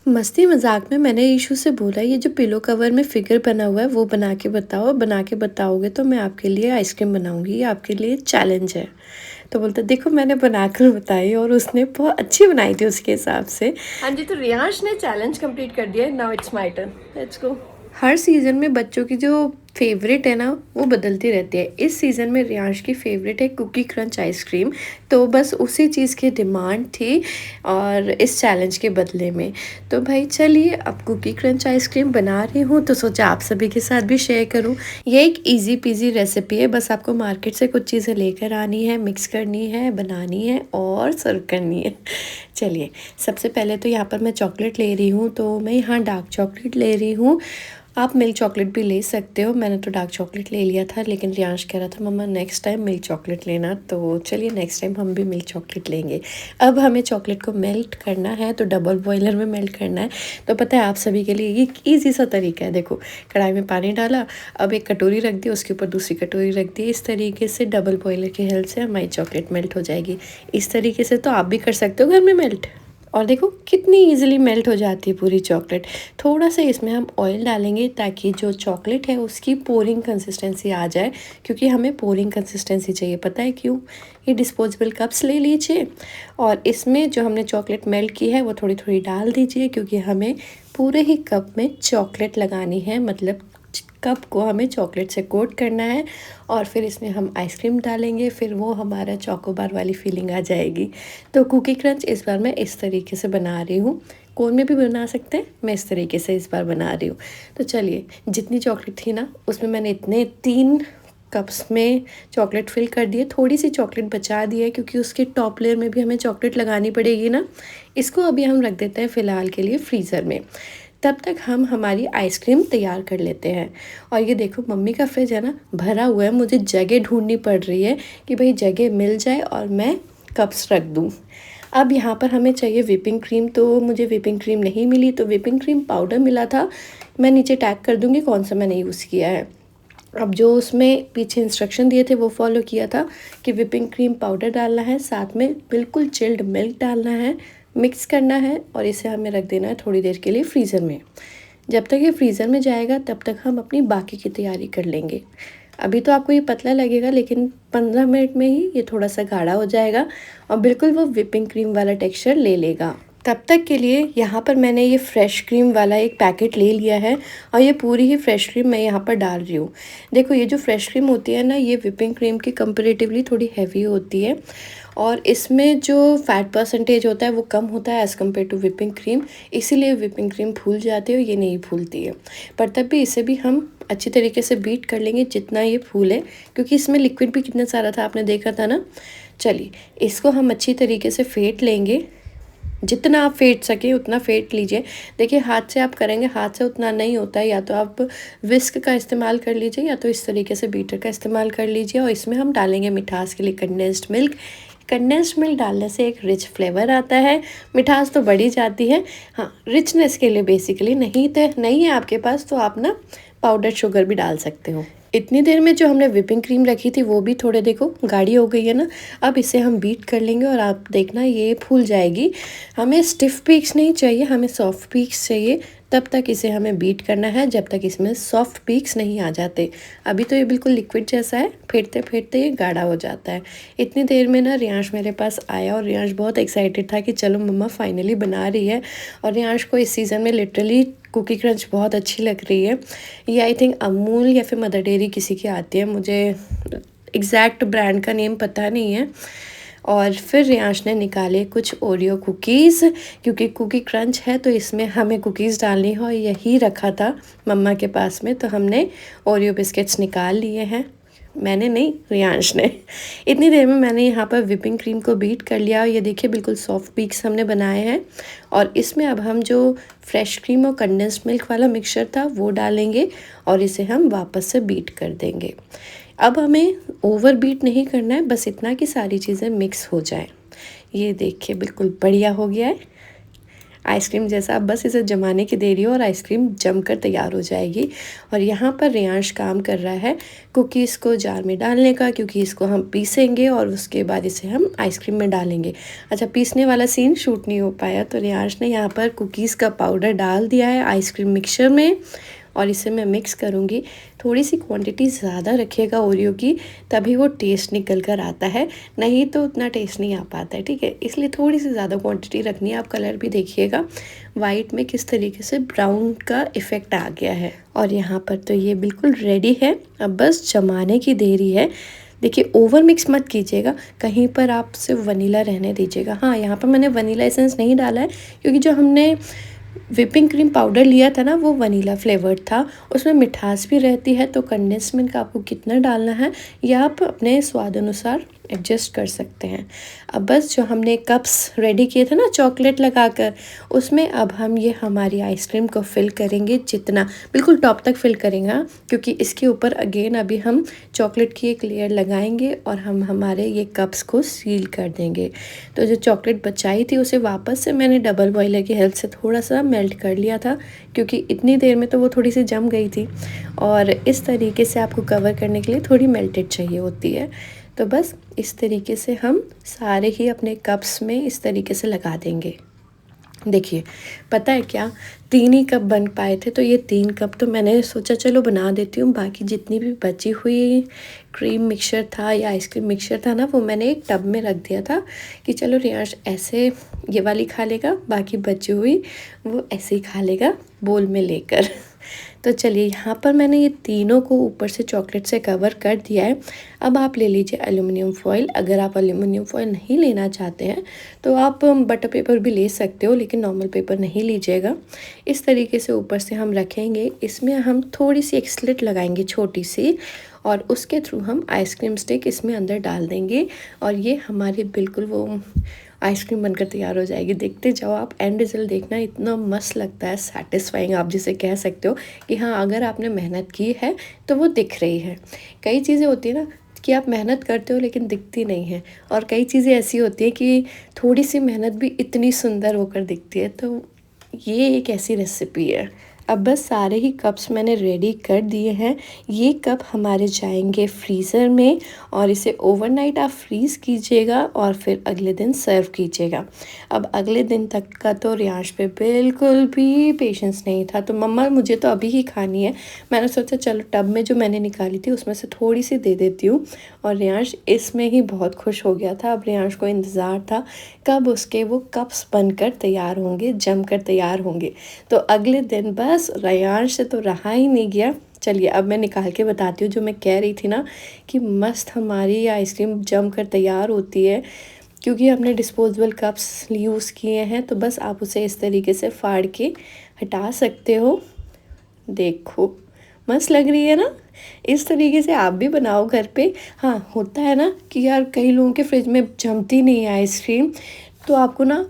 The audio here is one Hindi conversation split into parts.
मस्ती मजाक में मैंने ईशु से बोला ये जो पिलो कवर में फिगर बना हुआ है वो बना के बताओ, बना के बताओगे तो मैं आपके लिए आइसक्रीम बनाऊंगी, ये आपके लिए चैलेंज है। तो बोलता देखो मैंने बनाकर बताई और उसने बहुत अच्छी बनाई थी उसके हिसाब से। हाँ जी, तो रियांश ने चैलेंज कंप्लीट कर दिया। Now it's my turn, let's go. Her season में बच्चों की जो फेवरेट है ना वो बदलती रहती है। इस सीज़न में रियांश की फेवरेट है कुकी क्रंच आइसक्रीम, तो बस उसी चीज़ की डिमांड थी और इस चैलेंज के बदले में। तो भाई चलिए अब कुकी क्रंच आइसक्रीम बना रही हूँ तो सोचा आप सभी के साथ भी शेयर करूँ। ये एक इजी पीजी रेसिपी है, बस आपको मार्केट से कुछ चीज़ें लेकर आनी है, मिक्स करनी है, बनानी है और सर्व करनी है। चलिए सबसे पहले तो यहाँ पर मैं चॉकलेट ले रही हूँ, तो मैं यहाँ डार्क चॉकलेट ले रही हूँ। आप मिल्क चॉकलेट भी ले सकते हो, मैंने तो डार्क चॉकलेट ले लिया था, लेकिन रियांश कह रहा था मम्मा नेक्स्ट टाइम मिल्क चॉकलेट लेना, तो चलिए नेक्स्ट टाइम हम भी मिल्क चॉकलेट लेंगे। अब हमें चॉकलेट को मेल्ट करना है, तो डबल बॉयलर में मेल्ट करना है। तो पता है आप सभी के लिए ये ईजी सा तरीका है। देखो कढ़ाई में पानी डाला, अब एक कटोरी रख दी, उसके ऊपर दूसरी कटोरी रख दी। इस तरीके से डबल बॉयलर की हेल्प से हमारी चॉकलेट मेल्ट हो जाएगी। इस तरीके से तो आप भी कर सकते हो घर में मेल्ट। और देखो कितनी इजीली मेल्ट हो जाती है पूरी चॉकलेट। थोड़ा सा इसमें हम ऑयल डालेंगे ताकि जो चॉकलेट है उसकी पोरिंग कंसिस्टेंसी आ जाए, क्योंकि हमें पोरिंग कंसिस्टेंसी चाहिए। पता है क्यों? ये डिस्पोजेबल कप्स ले लीजिए और इसमें जो हमने चॉकलेट मेल्ट की है वो थोड़ी थोड़ी डाल दीजिए, क्योंकि हमें पूरे ही कप में चॉकलेट लगानी है, मतलब कप को हमें चॉकलेट से कोट करना है। और फिर इसमें हम आइसक्रीम डालेंगे, फिर वो हमारा चोकोबार वाली फीलिंग आ जाएगी। तो कुकी क्रंच इस बार मैं इस तरीके से बना रही हूँ, कोन में भी बना सकते हैं, मैं इस तरीके से इस बार बना रही हूँ। तो चलिए जितनी चॉकलेट थी ना उसमें मैंने इतने 3 कप्स में चॉकलेट फिल कर दिए। थोड़ी सी चॉकलेट बचा दी है क्योंकि उसके टॉप लेयर में भी हमें चॉकलेट लगानी पड़ेगी ना। इसको अभी हम रख देते हैं फ़िलहाल के लिए फ्रीज़र में, तब तक हम हमारी आइसक्रीम तैयार कर लेते हैं। और ये देखो मम्मी का फ्रिज है ना भरा हुआ है, मुझे जगह ढूंढनी पड़ रही है कि भाई जगह मिल जाए और मैं कप्स रख दूँ। अब यहाँ पर हमें चाहिए व्हिपिंग क्रीम, तो मुझे व्हिपिंग क्रीम नहीं मिली, तो व्हिपिंग क्रीम पाउडर मिला था। मैं नीचे टैग कर दूँगी कौन सा मैंने यूज़ किया है। अब जो उसमें पीछे इंस्ट्रक्शन दिए थे वो फॉलो किया था कि व्हिपिंग क्रीम पाउडर डालना है, साथ में बिल्कुल चिल्ड मिल्क डालना है, मिक्स करना है और इसे हमें रख देना है थोड़ी देर के लिए फ्रीज़र में। जब तक ये फ्रीज़र में जाएगा तब तक हम अपनी बाकी की तैयारी कर लेंगे। अभी तो आपको ये पतला लगेगा, लेकिन 15 मिनट में ही ये थोड़ा सा गाढ़ा हो जाएगा और बिल्कुल वो व्हिपिंग क्रीम वाला टेक्सचर ले लेगा। तब तक के लिए यहाँ पर मैंने ये फ्रेश क्रीम वाला एक पैकेट ले लिया है और ये पूरी ही फ्रेश क्रीम मैं यहाँ पर डाल रही हूँ। देखो ये जो फ्रेश क्रीम होती है ना ये व्हिपिंग क्रीम की कंपैरेटिवली थोड़ी हैवी होती है और इसमें जो फैट परसेंटेज होता है वो कम होता है as compare to whipping cream, इसीलिए व्हिपिंग क्रीम फूल जाती है और ये नहीं फूलती है। पर तब भी इसे भी हम अच्छी तरीके से बीट कर लेंगे जितना ये फूले, क्योंकि इसमें लिक्विड भी कितना सारा था आपने देखा था ना। चलिए इसको हम अच्छी तरीके से फेंट लेंगे, जितना आप फेंट सकें उतना फेंट लीजिए। देखिए हाथ से आप करेंगे, हाथ से उतना नहीं होता है, या तो आप विस्क का इस्तेमाल कर लीजिए या तो इस तरीके से बीटर का इस्तेमाल कर लीजिए। और इसमें हम डालेंगे मिठास के लिए कंडेंस्ड मिल्क। कंडेंस्ड मिल्क डालने से एक रिच फ्लेवर आता है, मिठास तो बढ़ी जाती है। हाँ रिचनेस के लिए बेसिकली, नहीं है आपके पास तो आप ना पाउडर शुगर भी डाल सकते हो। इतनी देर में जो हमने व्हिपिंग क्रीम रखी थी वो भी थोड़े देखो गाढ़ी हो गई है ना। अब इसे हम बीट कर लेंगे और आप देखना ये फूल जाएगी। हमें स्टिफ पीक्स नहीं चाहिए, हमें सॉफ्ट पीक्स चाहिए। तब तक इसे हमें बीट करना है जब तक इसमें सॉफ्ट पीक्स नहीं आ जाते। अभी तो ये बिल्कुल लिक्विड जैसा है, फेंटते फेंटते ये गाढ़ा हो जाता है। इतनी देर में ना रियांश मेरे पास आया और रियांश बहुत एक्साइटेड था कि चलो मम्मा फाइनली बना रही है। और रियांश को इस सीज़न में लिटरली कुकी क्रंच बहुत अच्छी लग रही है। ये आई थिंक अमूल या फिर मदर डेयरी किसी की आती है, मुझे एग्जैक्ट ब्रांड का नेम पता नहीं है। और फिर रियांश ने निकाले कुछ ओरियो कुकीज़, क्योंकि कुकी क्रंच है तो इसमें हमें कुकीज़ डालनी है और यही रखा था मम्मा के पास में, तो हमने ओरियो बिस्किट्स निकाल लिए हैं। मैंने नहीं, रियांश ने। इतनी देर में मैंने यहाँ पर व्हिपिंग क्रीम को बीट कर लिया और ये देखिए बिल्कुल सॉफ्ट पीक्स हमने बनाए हैं। और इसमें अब हम जो फ्रेश क्रीम और कंडेंस्ड मिल्क वाला मिक्सचर था वो डालेंगे और इसे हम वापस से बीट कर देंगे। अब हमें ओवर बीट नहीं करना है, बस इतना कि सारी चीज़ें मिक्स हो जाए। ये देखिए बिल्कुल बढ़िया हो गया है। आइसक्रीम जैसा। अब बस इसे जमाने की देरी है और आइसक्रीम जमकर तैयार हो जाएगी। और यहाँ पर रियांश काम कर रहा है कुकीज़ को जार में डालने का, क्योंकि इसको हम पीसेंगे और उसके बाद इसे हम आइसक्रीम में डालेंगे। अच्छा, पीसने वाला सीन शूट नहीं हो पाया, तो रियांश ने यहाँ पर कुकीज़ का पाउडर डाल दिया है आइसक्रीम मिक्सचर में और इसे मैं मिक्स करूँगी। थोड़ी सी क्वांटिटी ज़्यादा रखिएगा ओरियो की, तभी वो टेस्ट निकल कर आता है, नहीं तो उतना टेस्ट नहीं आ पाता है, ठीक है। इसलिए थोड़ी सी ज़्यादा क्वांटिटी रखनी है। आप कलर भी देखिएगा वाइट में किस तरीके से ब्राउन का इफ़ेक्ट आ गया है। और यहाँ पर तो ये बिल्कुल रेडी है, अब बस जमाने की देरी है। देखिए ओवर मिक्स मत कीजिएगा, कहीं पर आप सिर्फ वनीला रहने दीजिएगा। हाँ, यहाँ पर मैंने वनीला एसेंस नहीं डाला है, क्योंकि जो हमने व्हिपिंग क्रीम पाउडर लिया था ना, वो वनीला फ्लेवर्ड था, उसमें मिठास भी रहती है। तो कंडेंस मिल्क आपको कितना डालना है ये आप अपने स्वाद अनुसार एडजस्ट कर सकते हैं। अब बस जो हमने कप्स रेडी किए थे ना चॉकलेट लगाकर, उसमें अब हम ये हमारी आइसक्रीम को फिल करेंगे, जितना बिल्कुल टॉप तक फिल करेंगे, क्योंकि इसके ऊपर अगेन अभी हम चॉकलेट की एक लेयर लगाएंगे और हम हमारे ये कप्स को सील कर देंगे। तो जो चॉकलेट बचाई थी उसे वापस से मैंने डबल बॉयलर की हेल्प से थोड़ा सा मेल्ट कर लिया था, क्योंकि इतनी देर में तो वो थोड़ी सी जम गई थी और इस तरीके से आपको कवर करने के लिए थोड़ी मेल्टेड चाहिए होती है। तो बस इस तरीके से हम सारे ही अपने कप्स में इस तरीके से लगा देंगे। देखिए पता है क्या, 3 ही कप बन पाए थे, तो ये 3 कप तो मैंने सोचा चलो बना देती हूँ। बाकी जितनी भी बची हुई क्रीम मिक्सचर था या आइसक्रीम मिक्सचर था ना, वो मैंने एक टब में रख दिया था कि चलो रियांश ऐसे ये वाली खा लेगा, बाकी बची हुई वो ऐसे ही खा लेगा बोल में लेकर। तो चलिए यहाँ पर मैंने ये तीनों को ऊपर से चॉकलेट से कवर कर दिया है। अब आप ले लीजिए एल्युमिनियम फॉइल। अगर आप एल्युमिनियम फॉइल नहीं लेना चाहते हैं तो आप बटर पेपर भी ले सकते हो, लेकिन नॉर्मल पेपर नहीं लीजिएगा। इस तरीके से ऊपर से हम रखेंगे, इसमें हम थोड़ी सी एक स्लिट लगाएंगे छोटी सी, और उसके थ्रू हम आइसक्रीम स्टिक इसमें अंदर डाल देंगे और ये हमारी बिल्कुल वो आइसक्रीम बनकर तैयार हो जाएगी। देखते जाओ आप, एंड रिजल्ट देखना, इतना मस्त लगता है, सेटिस्फाइंग आप जिसे कह सकते हो कि हाँ अगर आपने मेहनत की है तो वो दिख रही है। कई चीज़ें होती है ना कि आप मेहनत करते हो लेकिन दिखती नहीं है, और कई चीज़ें ऐसी होती हैं कि थोड़ी सी मेहनत भी इतनी सुंदर होकर दिखती है। तो ये एक ऐसी रेसिपी है। अब बस सारे ही कप्स मैंने रेडी कर दिए हैं। ये कप हमारे जाएंगे फ्रीज़र में और इसे ओवरनाइट आप फ्रीज़ कीजिएगा और फिर अगले दिन सर्व कीजिएगा। अब अगले दिन तक का तो रियांश पे बिल्कुल भी पेशेंस नहीं था, तो मम्मा मुझे तो अभी ही खानी है। मैंने सोचा चलो टब में जो मैंने निकाली थी उसमें से थोड़ी सी दे देती हूँ, और रियांश इसमें ही बहुत खुश हो गया था। अब रियांश को इंतज़ार था कब उसके वो कप्स बनकर तैयार होंगे, जमकर तैयार होंगे। तो अगले दिन बस रियांश से तो रहा ही नहीं गया। चलिए अब मैं निकाल के बताती हूँ, जो मैं कह रही थी ना कि मस्त हमारी आइसक्रीम जम कर तैयार होती है, क्योंकि हमने डिस्पोजेबल कप्स यूज़ किए हैं। तो बस आप उसे इस तरीके से फाड़ के हटा सकते हो। देखो मस्त लग रही है ना, इस तरीके से आप भी बनाओ घर पे। हाँ होता है ना कि यार कई लोगों के फ्रिज में जमती नहीं है आइसक्रीम, तो आपको ना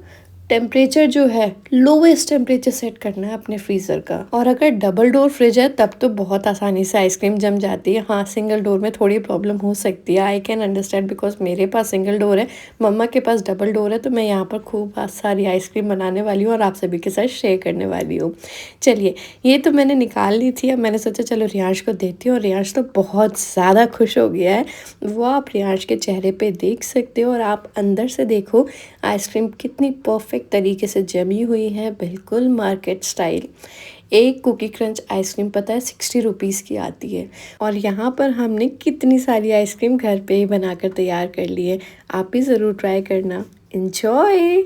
टेम्परेचर जो है लोवेस्ट टेम्परेचर सेट करना है अपने फ्रीज़र का। और अगर डबल डोर फ्रिज है तब तो बहुत आसानी से आइसक्रीम जम जाती है। हाँ सिंगल डोर में थोड़ी प्रॉब्लम हो सकती है, आई कैन अंडरस्टैंड, बिकॉज मेरे पास सिंगल डोर है, मम्मा के पास डबल डोर है। तो मैं यहाँ पर खूब सारी आइसक्रीम बनाने वाली हूँ और आप सभी के साथ शेयर करने वाली हूँ। चलिए ये तो मैंने निकाल ली थी, अब मैंने सोचा चलो रियांश को देती हूँ, और रियांश तो बहुत ज़्यादा खुश हो गया है। वो आप रियांश के चेहरे पे देख सकते हो, और आप अंदर से देखो आइसक्रीम कितनी परफेक्ट तरीके से जमी हुई है, बिल्कुल मार्केट स्टाइल। एक कुकी क्रंच आइसक्रीम पता है 60 रुपीज़ की आती है, और यहाँ पर हमने कितनी सारी आइसक्रीम घर पे ही बनाकर तैयार कर ली है। आप भी ज़रूर ट्राई करना। एंजॉय।